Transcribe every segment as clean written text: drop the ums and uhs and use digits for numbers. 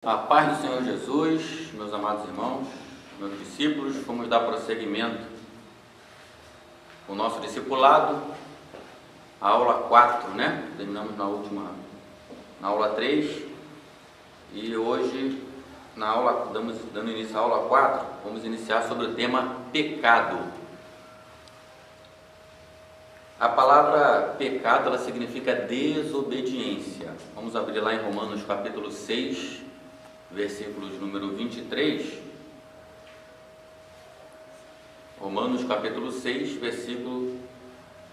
A paz do Senhor Jesus, meus amados irmãos, meus discípulos, vamos dar prosseguimento ao nosso discipulado, a aula 4, né? Terminamos na aula 3 e hoje, dando início à aula 4, vamos iniciar sobre o tema pecado. A palavra pecado, ela significa desobediência. Vamos abrir lá em Romanos capítulo 6, versículo de número 23, Romanos capítulo 6, versículo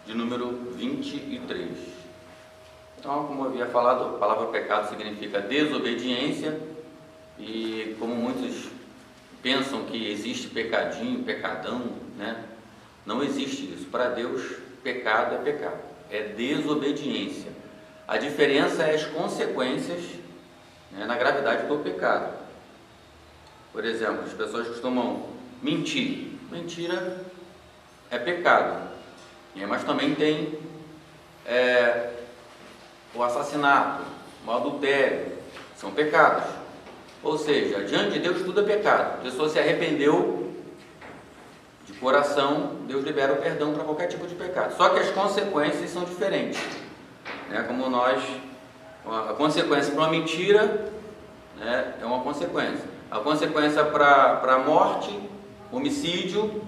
de número 23. Então, como eu havia falado, a palavra pecado significa desobediência, e como muitos pensam que existe pecadinho, pecadão, né? Não existe isso. Para Deus, pecado é pecado, é desobediência. A diferença é as consequências, na gravidade do pecado. Por exemplo, as pessoas costumam mentir. Mentira é pecado, mas também tem o assassinato, o adultério, são pecados. Ou seja, diante de Deus tudo é pecado. A pessoa se arrependeu de coração, Deus libera o perdão para qualquer tipo de pecado. Só que as consequências são diferentes, como a consequência para uma mentira, é uma consequência. A consequência para a morte, homicídio,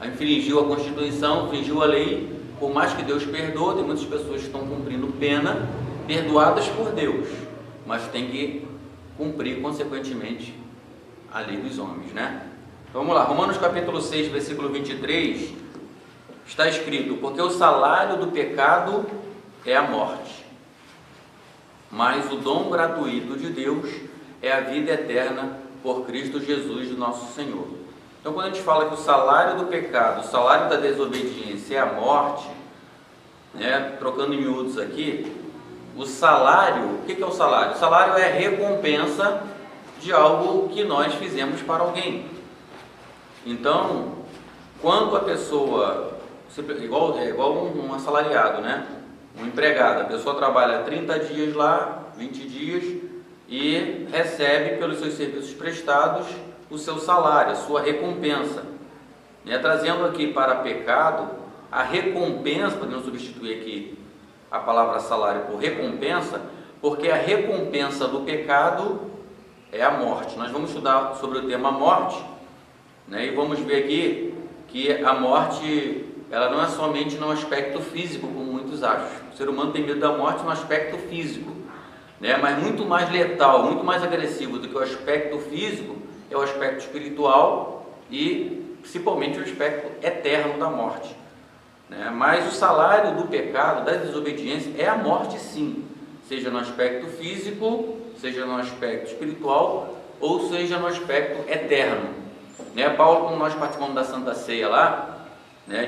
infringiu a Constituição, infringiu a lei, por mais que Deus perdoe, tem muitas pessoas que estão cumprindo pena, perdoadas por Deus, mas tem que cumprir consequentemente a lei dos homens, Então vamos lá, Romanos capítulo 6, versículo 23, está escrito: porque o salário do pecado é a morte, mas o dom gratuito de Deus é a vida eterna por Cristo Jesus, nosso Senhor. Então, quando a gente fala que o salário do pecado, o salário da desobediência é a morte, trocando em miúdos aqui, o salário, o que é o salário? O salário é a recompensa de algo que nós fizemos para alguém. Então, quando a pessoa, igual um assalariado, um empregado, a pessoa trabalha 30 dias lá, 20 dias, e recebe pelos seus serviços prestados o seu salário, a sua recompensa. Trazendo aqui para pecado, a recompensa, podemos substituir aqui a palavra salário por recompensa, porque a recompensa do pecado é a morte. Nós vamos estudar sobre o tema morte, e vamos ver aqui que a morte, ela não é somente no aspecto físico, como muitos acham. O ser humano tem medo da morte no aspecto físico, mas muito mais letal, muito mais agressivo do que o aspecto físico é o aspecto espiritual e principalmente o aspecto eterno da morte. Mas o salário do pecado, da desobediência, é a morte, sim, seja no aspecto físico, seja no aspecto espiritual, ou seja no aspecto eterno. Paulo, quando nós participamos da Santa Ceia lá,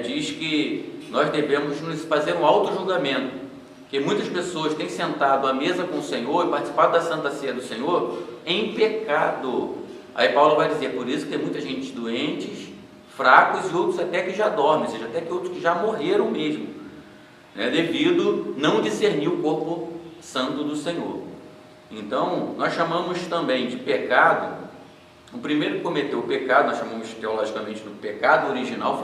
diz que nós devemos nos fazer um auto-julgamento, que muitas pessoas têm sentado à mesa com o Senhor e participado da Santa Ceia do Senhor em pecado. Aí Paulo vai dizer: por isso que tem muita gente doentes, fracos, e outros até que já dormem, ou seja, até que outros que já morreram mesmo, devido não discernir o corpo santo do Senhor. Então, nós chamamos também de pecado, o primeiro que cometeu o pecado, nós chamamos teologicamente do pecado original,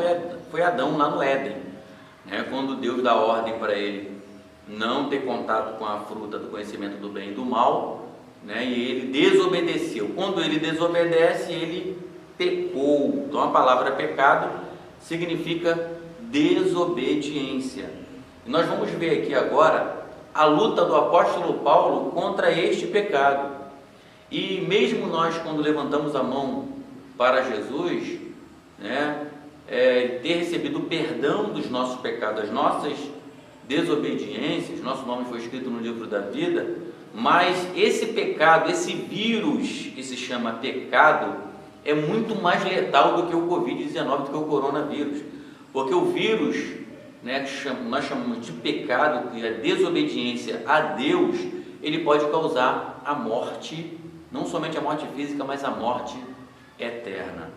foi Adão lá no Éden, quando Deus dá ordem para ele não ter contato com a fruta do conhecimento do bem e do mal, e ele desobedeceu. Quando ele desobedece, ele pecou. Então a palavra pecado significa desobediência. E nós vamos ver aqui agora a luta do apóstolo Paulo contra este pecado. E mesmo nós, quando levantamos a mão para Jesus, ter recebido o perdão dos nossos pecados, das nossas desobediências, nosso nome foi escrito no livro da vida, mas esse pecado, esse vírus que se chama pecado, é muito mais letal do que o Covid-19, do que o coronavírus, porque o vírus, que nós chamamos de pecado, que é desobediência a Deus, ele pode causar a morte, não somente a morte física, mas a morte eterna.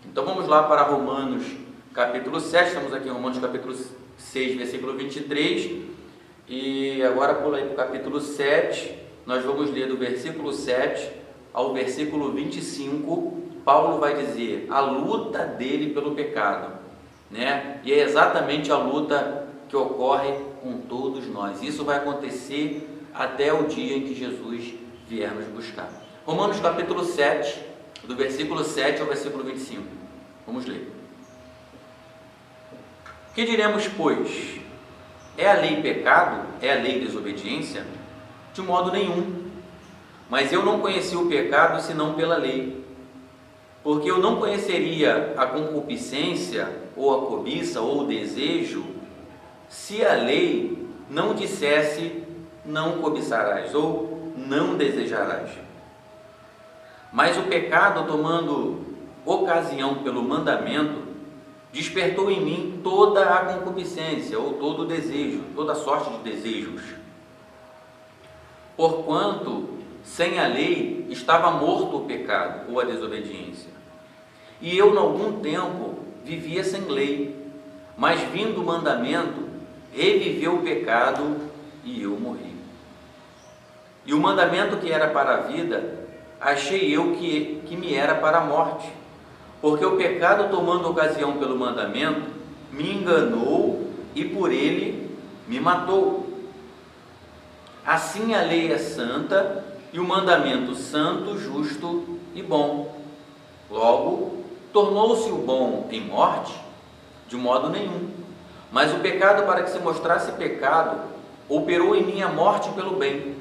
Então vamos lá para Romanos capítulo 7, estamos aqui em Romanos capítulo 6, versículo 23, e agora pula aí para o capítulo 7, nós vamos ler do versículo 7 ao versículo 25, Paulo vai dizer a luta dele pelo pecado, né? E é exatamente a luta que ocorre com todos nós. Isso vai acontecer até o dia em que Jesus vier nos buscar. Romanos capítulo 7, do versículo 7 ao versículo 25. Vamos ler. Que diremos, pois? É a lei pecado? É a lei desobediência? De modo nenhum. Mas eu não conheci o pecado senão pela lei. Porque eu não conheceria a concupiscência, ou a cobiça, ou o desejo, se a lei não dissesse não cobiçarás, ou não desejarás. Mas o pecado, tomando ocasião pelo mandamento, despertou em mim toda a concupiscência, ou todo o desejo, toda sorte de desejos. Porquanto, sem a lei, estava morto o pecado, ou a desobediência. E eu, em algum tempo, vivia sem lei, mas vindo o mandamento, reviveu o pecado e eu morri. E o mandamento que era para a vida, achei eu que me era para a morte, porque o pecado, tomando ocasião pelo mandamento, me enganou e por ele me matou. Assim a lei é santa e o mandamento santo, justo e bom. Logo, tornou-se o bom em morte? De modo nenhum. Mas o pecado, para que se mostrasse pecado, operou em mim a morte pelo bem,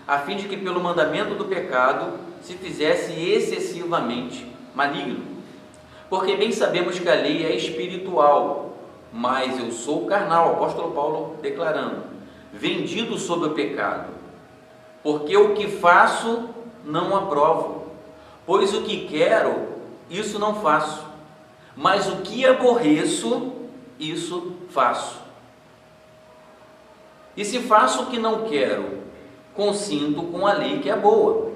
a fim de que pelo mandamento do pecado se fizesse excessivamente maligno. Porque bem sabemos que a lei é espiritual, mas eu sou carnal, apóstolo Paulo declarando, vendido sob o pecado. Porque o que faço não aprovo, pois o que quero, isso não faço, mas o que aborreço, isso faço. E se faço o que não quero, consinto com a lei que é boa,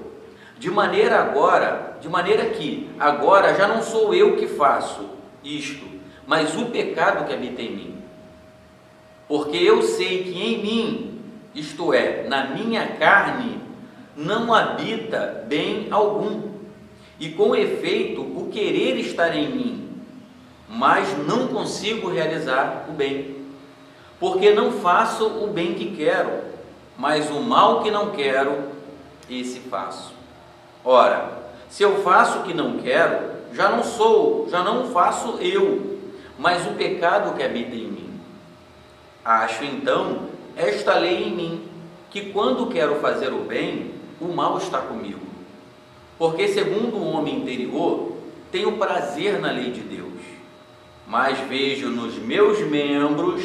de maneira que agora já não sou eu que faço isto, mas o pecado que habita em mim. Porque eu sei que em mim, isto é, na minha carne, não habita bem algum, e com efeito o querer estar em mim, mas não consigo realizar o bem, porque não faço o bem que quero, mas o mal que não quero, esse faço. Ora, se eu faço o que não quero, já não faço eu, mas o pecado que habita em mim. Acho então esta lei em mim, que quando quero fazer o bem, o mal está comigo. Porque segundo o homem interior, tenho prazer na lei de Deus, mas vejo nos meus membros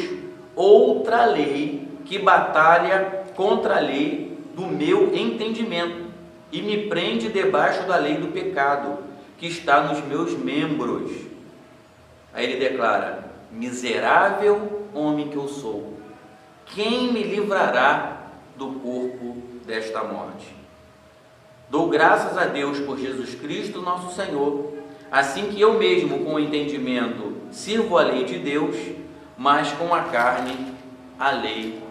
outra lei que batalha contra a lei do meu entendimento e me prende debaixo da lei do pecado que está nos meus membros. Aí ele declara: miserável homem que eu sou, quem me livrará do corpo desta morte? Dou graças a Deus por Jesus Cristo nosso Senhor, assim que eu mesmo com o entendimento sirvo a lei de Deus, mas com a carne a lei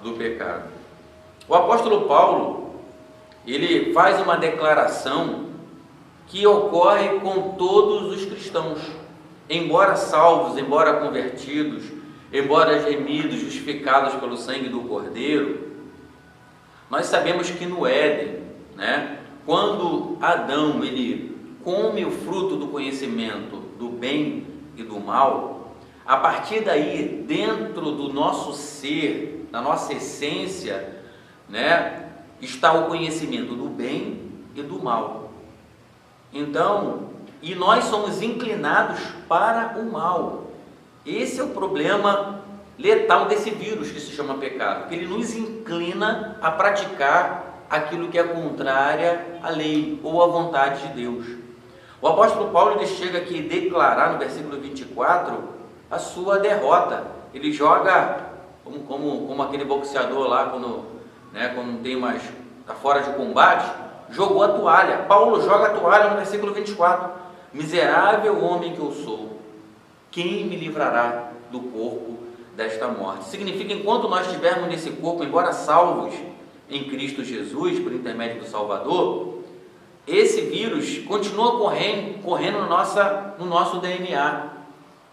do pecado. O apóstolo Paulo, ele faz uma declaração que ocorre com todos os cristãos, embora salvos, embora convertidos, embora gemidos, justificados pelo sangue do Cordeiro. Nós sabemos que no Éden, quando Adão ele come o fruto do conhecimento do bem e do mal, a partir daí, dentro do nosso ser, da nossa essência, está o conhecimento do bem e do mal. Então, e nós somos inclinados para o mal. Esse é o problema letal desse vírus que se chama pecado, que ele nos inclina a praticar aquilo que é contrária à lei ou à vontade de Deus. O apóstolo Paulo ele chega aqui a declarar no versículo 24 a sua derrota. Ele joga como aquele boxeador lá quando não tem mais, está fora de combate, jogou a toalha. Paulo joga a toalha no versículo 24. Miserável homem que eu sou, quem me livrará do corpo desta morte? Significa, enquanto nós estivermos nesse corpo, embora salvos em Cristo Jesus, por intermédio do Salvador, esse vírus continua correndo no nosso DNA,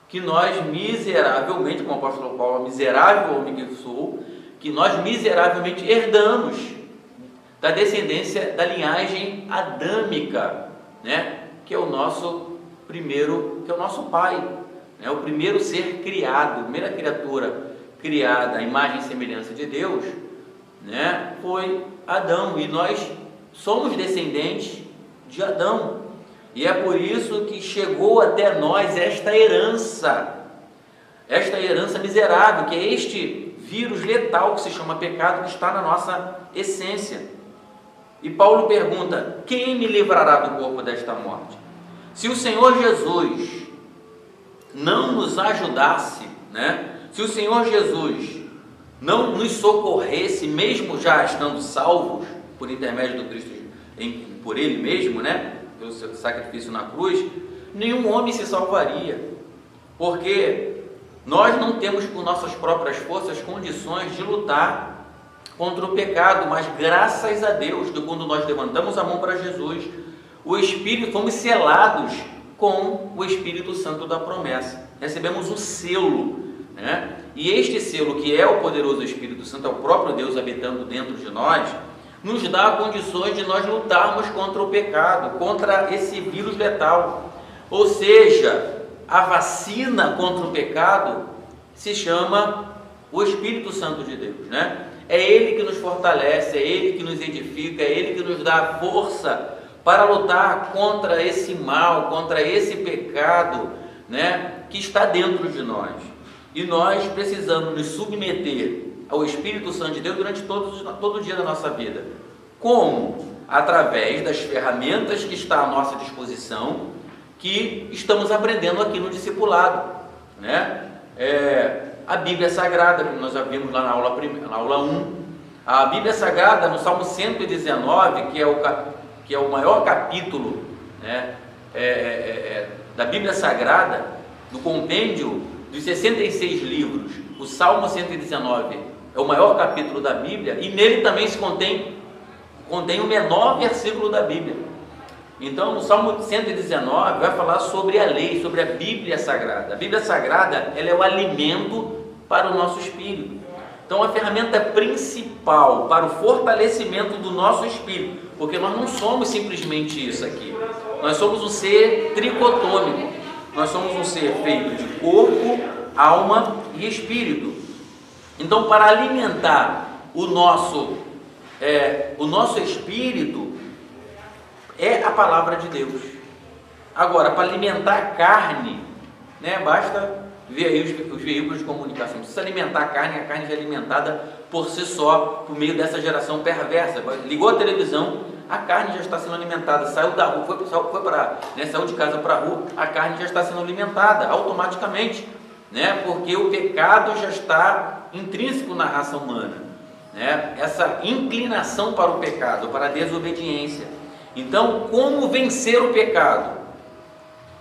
que nós miseravelmente, como o apóstolo Paulo, miserável homem que sou, que nós miseravelmente herdamos da descendência da linhagem adâmica, né? Que é o nosso primeiro, que é o nosso pai, né? O primeiro ser criado, a primeira criatura criada à imagem e semelhança de Deus, né? Foi Adão, e nós somos descendentes de Adão, e é por isso que chegou até nós esta herança miserável, que é este vírus letal que se chama pecado, que está na nossa essência. E Paulo pergunta: quem me livrará do corpo desta morte? Se o Senhor Jesus não nos ajudasse, né? Se o Senhor Jesus não nos socorresse, mesmo já estando salvos por intermédio do Cristo, por Ele mesmo, né? Pelo seu sacrifício na cruz, nenhum homem se salvaria, porque nós não temos por nossas próprias forças condições de lutar contra o pecado, mas graças a Deus, que quando nós levantamos a mão para Jesus, o Espírito, fomos selados com o Espírito Santo da promessa, recebemos o selo, né? E este selo, que é o poderoso Espírito Santo, é o próprio Deus habitando dentro de nós, nos dá condições de nós lutarmos contra o pecado, contra esse vírus letal. Ou seja, a vacina contra o pecado se chama o Espírito Santo de Deus, né? É Ele que nos fortalece, é Ele que nos edifica, é Ele que nos dá força para lutar contra esse mal, contra esse pecado, né, que está dentro de nós. E nós precisamos nos submeter ao Espírito Santo de Deus durante todo o dia da nossa vida. Como? Através das ferramentas que está à nossa disposição, que estamos aprendendo aqui no discipulado, né? A Bíblia Sagrada, que nós já vimos lá na aula 1, a Bíblia Sagrada no Salmo 119, que é o maior capítulo, né, da Bíblia Sagrada, do compêndio dos 66 livros, o Salmo 119 é o maior capítulo da Bíblia, e nele também se contém o menor versículo da Bíblia. Então, o Salmo 119 vai falar sobre a lei, sobre a Bíblia Sagrada. A Bíblia Sagrada, ela é o alimento para o nosso espírito. Então, a ferramenta principal para o fortalecimento do nosso espírito, porque nós não somos simplesmente isso aqui. Nós somos um ser tricotômico. Nós somos um ser feito de corpo, alma e espírito. Então, para alimentar o nosso espírito, é a palavra de Deus. Agora, para alimentar a carne, né, basta ver aí os veículos de comunicação. Se alimentar a carne já é alimentada por si só, por meio dessa geração perversa. Ligou a televisão, a carne já está sendo alimentada. Saiu da rua, saiu de casa para a rua, a carne já está sendo alimentada automaticamente, né, porque o pecado já está intrínseco na raça humana, né, essa inclinação para o pecado, para a desobediência. Então, como vencer o pecado?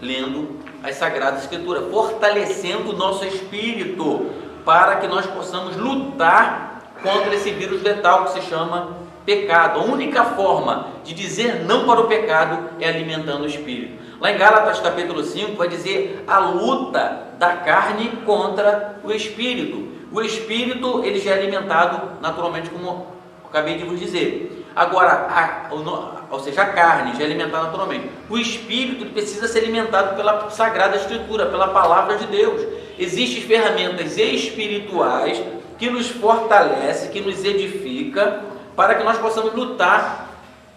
Lendo as Sagradas Escrituras, fortalecendo o nosso espírito, para que nós possamos lutar contra esse vírus letal que se chama pecado. A única forma de dizer não para o pecado é alimentando o espírito. Lá em Gálatas capítulo 5 vai dizer a luta da carne contra o espírito. O espírito, ele já é alimentado naturalmente, como eu acabei de vos dizer. Agora, ou seja, a carne já é alimentada naturalmente. O espírito precisa ser alimentado pela Sagrada Escritura, pela Palavra de Deus. Existem ferramentas espirituais que nos fortalecem, que nos edificam, para que nós possamos lutar,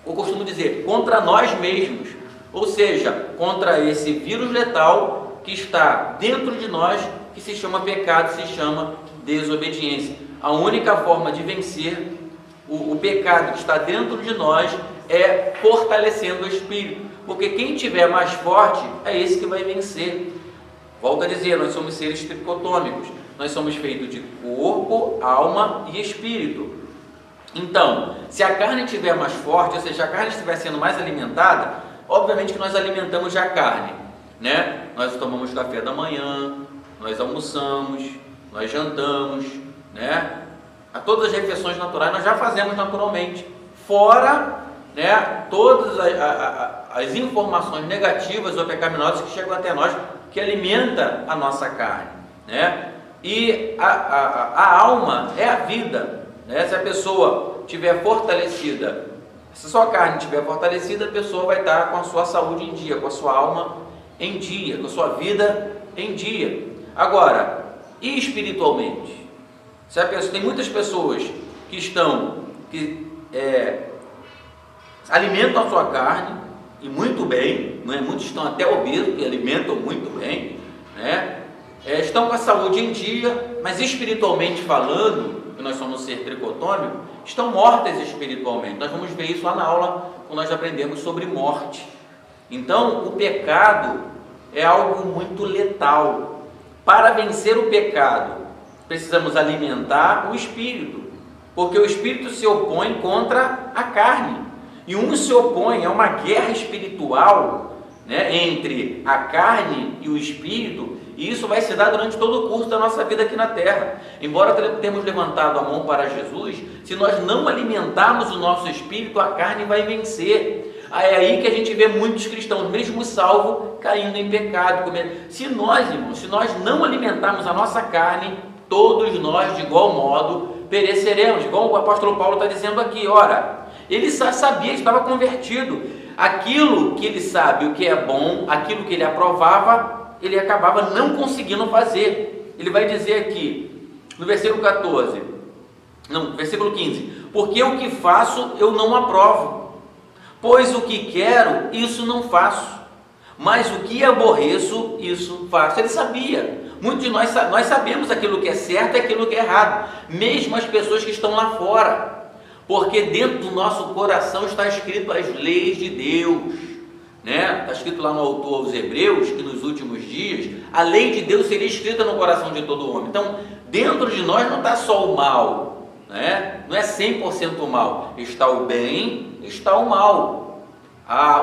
eu costumo dizer, contra nós mesmos. Ou seja, contra esse vírus letal que está dentro de nós, que se chama pecado, se chama desobediência. A única forma de vencer o pecado que está dentro de nós é fortalecendo o espírito, porque quem tiver mais forte é esse que vai vencer. Volto a dizer, nós somos seres tricotômicos, nós somos feitos de corpo, alma e espírito. Então, se a carne estiver mais forte, ou seja, a carne estiver sendo mais alimentada, obviamente que nós alimentamos já a carne, né? Nós tomamos café da manhã, nós almoçamos, nós jantamos, né? A todas as refeições naturais nós já fazemos naturalmente, fora né, todas as informações negativas ou pecaminosas que chegam até nós, que alimenta a nossa carne, né? E a alma é a vida, né? Se a pessoa estiver fortalecida, se a sua carne estiver fortalecida, a pessoa vai estar com a sua saúde em dia, com a sua alma em dia, com a sua vida em dia. Agora, e espiritualmente? Se a pessoa, tem muitas pessoas que alimentam a sua carne, e muito bem, né? Muitos estão até obesos, que alimentam muito bem, né? Estão com a saúde em dia, mas espiritualmente falando, que nós somos um ser tricotômico, estão mortas espiritualmente. Nós vamos ver isso lá na aula, quando nós aprendemos sobre morte. Então, o pecado é algo muito letal. Para vencer o pecado, precisamos alimentar o espírito, porque o espírito se opõe contra a carne. E um se opõe, é uma guerra espiritual, né, entre a carne e o espírito, e isso vai se dar durante todo o curso da nossa vida aqui na Terra. Embora tenhamos levantado a mão para Jesus, se nós não alimentarmos o nosso espírito, a carne vai vencer. É aí que a gente vê muitos cristãos, mesmo salvos, caindo em pecado. Se nós, irmãos, se nós não alimentarmos a nossa carne, todos nós, de igual modo, pereceremos. Igual o apóstolo Paulo está dizendo aqui, ora, ele sabia, ele estava convertido. Aquilo que ele sabe, o que é bom, aquilo que ele aprovava, ele acabava não conseguindo fazer. Ele vai dizer aqui, no versículo 15, porque o que faço eu não aprovo, pois o que quero, isso não faço, mas o que aborreço, isso faço. Ele sabia. Muitos de nós sabemos aquilo que é certo e aquilo que é errado, mesmo as pessoas que estão lá fora, porque dentro do nosso coração está escrito as leis de Deus, né? Está escrito lá no autor aos Hebreus, que nos últimos dias, a lei de Deus seria escrita no coração de todo homem. Então, dentro de nós não está só o mal, né? Não é 100% o mal, está o bem, está o mal.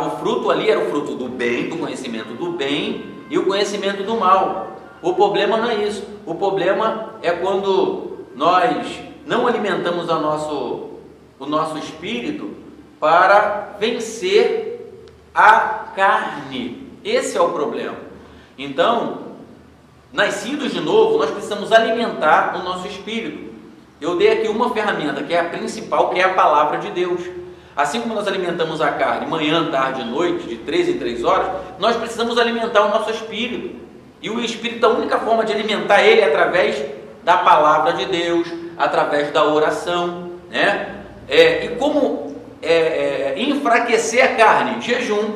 O fruto ali era o fruto do bem, do conhecimento do bem e o conhecimento do mal. O problema não é isso. O problema é quando nós não alimentamos o nosso espírito para vencer a carne. Esse é o problema. Então, nascidos de novo, nós precisamos alimentar o nosso espírito. Eu dei aqui uma ferramenta, que é a principal, que é a palavra de Deus. Assim como nós alimentamos a carne manhã, tarde e noite, de 3 em 3 horas, nós precisamos alimentar o nosso espírito. E o espírito, a única forma de alimentar ele é através da palavra de Deus, através da oração, né? E como enfraquecer a carne? Jejum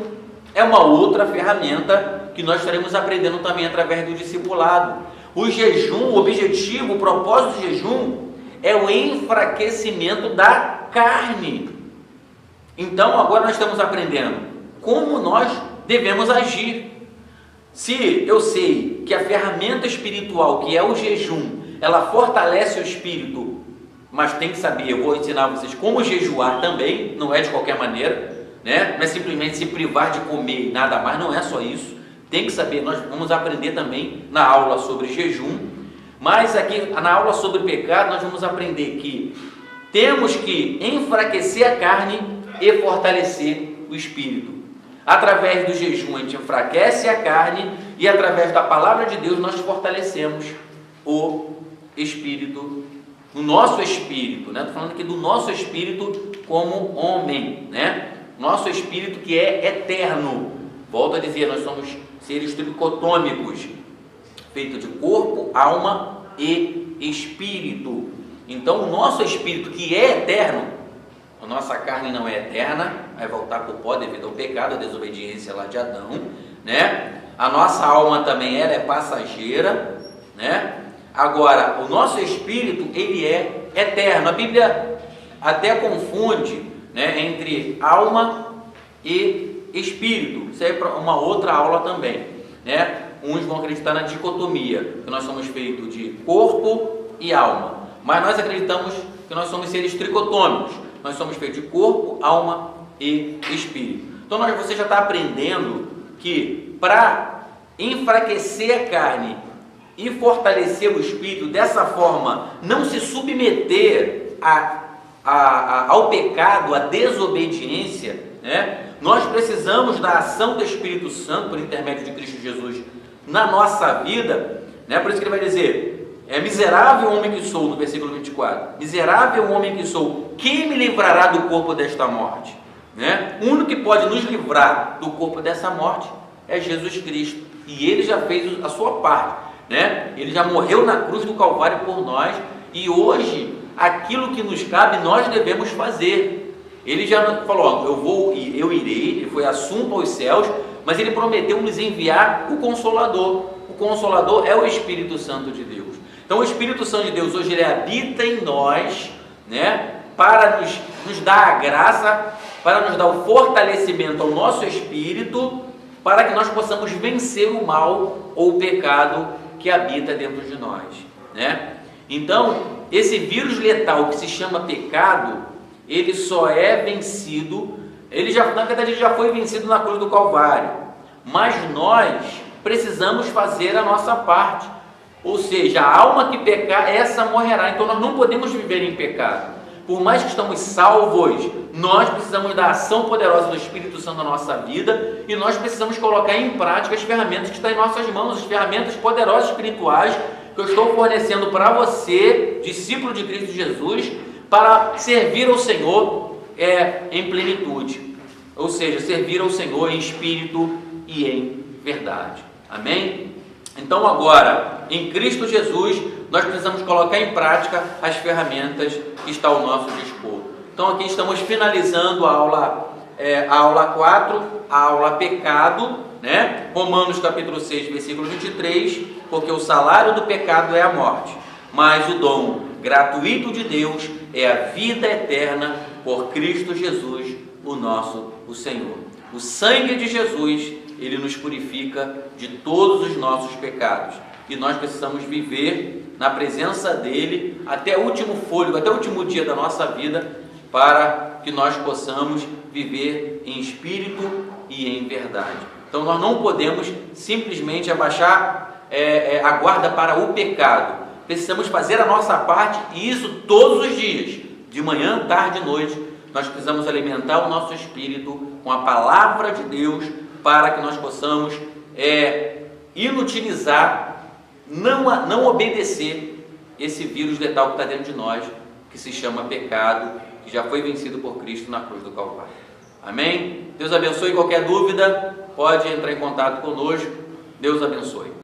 é uma outra ferramenta que nós estaremos aprendendo também através do discipulado. O jejum, o objetivo, o propósito do jejum é o enfraquecimento da carne. Então agora nós estamos aprendendo como nós devemos agir. Se eu sei que a ferramenta espiritual, que é o jejum, ela fortalece o espírito, mas tem que saber, eu vou ensinar vocês como jejuar também, não é de qualquer maneira, né? Não é simplesmente se privar de comer e nada mais, não é só isso. Tem que saber, nós vamos aprender também na aula sobre jejum, mas aqui na aula sobre pecado nós vamos aprender que temos que enfraquecer a carne e fortalecer o espírito. Através do jejum a gente enfraquece a carne e através da palavra de Deus nós fortalecemos o espírito, o nosso espírito, né? Estou falando aqui do nosso espírito como homem, né? Nosso espírito que é eterno. Volto a dizer, nós somos seres tricotômicos, feito de corpo, alma e espírito. Então o nosso espírito que é eterno, a nossa carne não é eterna, vai voltar para o pó devido ao pecado, a desobediência lá de Adão, né? A nossa alma também ela é passageira, né? Agora, o nosso espírito, ele é eterno. A Bíblia até confunde, né, entre alma e espírito. Isso aí é uma outra aula também, né? Uns vão acreditar na dicotomia, que nós somos feitos de corpo e alma. Mas nós acreditamos que nós somos seres tricotômicos. Nós somos feitos de corpo, alma e espírito. Então você já está aprendendo que para enfraquecer a carne e fortalecer o espírito, dessa forma não se submeter ao pecado, à desobediência, né, nós precisamos da ação do Espírito Santo por intermédio de Cristo Jesus na nossa vida, né? Por isso que ele vai dizer: miserável homem que sou, no versículo 24, miserável homem que sou, quem me livrará do corpo desta morte? Né? O único que pode nos livrar do corpo dessa morte é Jesus Cristo, e ele já fez a sua parte, né? Ele já morreu na cruz do Calvário por nós, e hoje aquilo que nos cabe nós devemos fazer. Ele já falou: eu irei, ele foi assunto aos céus, mas ele prometeu nos enviar o Consolador. O Consolador é o Espírito Santo de Deus. Então o Espírito Santo de Deus hoje ele habita em nós, né, para nos dar a graça, para nos dar o fortalecimento ao nosso espírito, para que nós possamos vencer o mal ou o pecado que habita dentro de nós, né? Então, esse vírus letal que se chama pecado, ele só é vencido, na verdade ele já foi vencido na cruz do Calvário, mas nós precisamos fazer a nossa parte, ou seja, a alma que pecar, essa morrerá. Então nós não podemos viver em pecado. Por mais que estamos salvos, nós precisamos da ação poderosa do Espírito Santo na nossa vida, e nós precisamos colocar em prática as ferramentas que estão em nossas mãos, as ferramentas poderosas espirituais que eu estou fornecendo para você, discípulo de Cristo Jesus, para servir ao Senhor em plenitude, ou seja, servir ao Senhor em espírito e em verdade. Amém? Então agora, em Cristo Jesus, nós precisamos colocar em prática as ferramentas que estão ao nosso dispor. Então aqui estamos finalizando a aula 4, a aula pecado, né? Romanos capítulo 6, versículo 23, porque o salário do pecado é a morte, mas o dom gratuito de Deus é a vida eterna por Cristo Jesus, o Senhor. O sangue de Jesus, ele nos purifica de todos os nossos pecados, e nós precisamos viver na presença dele até o último fôlego, até o último dia da nossa vida, para que nós possamos viver em espírito e em verdade. Então nós não podemos simplesmente abaixar a guarda para o pecado. Precisamos fazer a nossa parte, e isso todos os dias, de manhã, tarde e noite. Nós precisamos alimentar o nosso espírito com a palavra de Deus, para que nós possamos inutilizar, não obedecer esse vírus letal que está dentro de nós, que se chama pecado, que já foi vencido por Cristo na cruz do Calvário. Amém? Deus abençoe. Qualquer dúvida, pode entrar em contato conosco. Deus abençoe.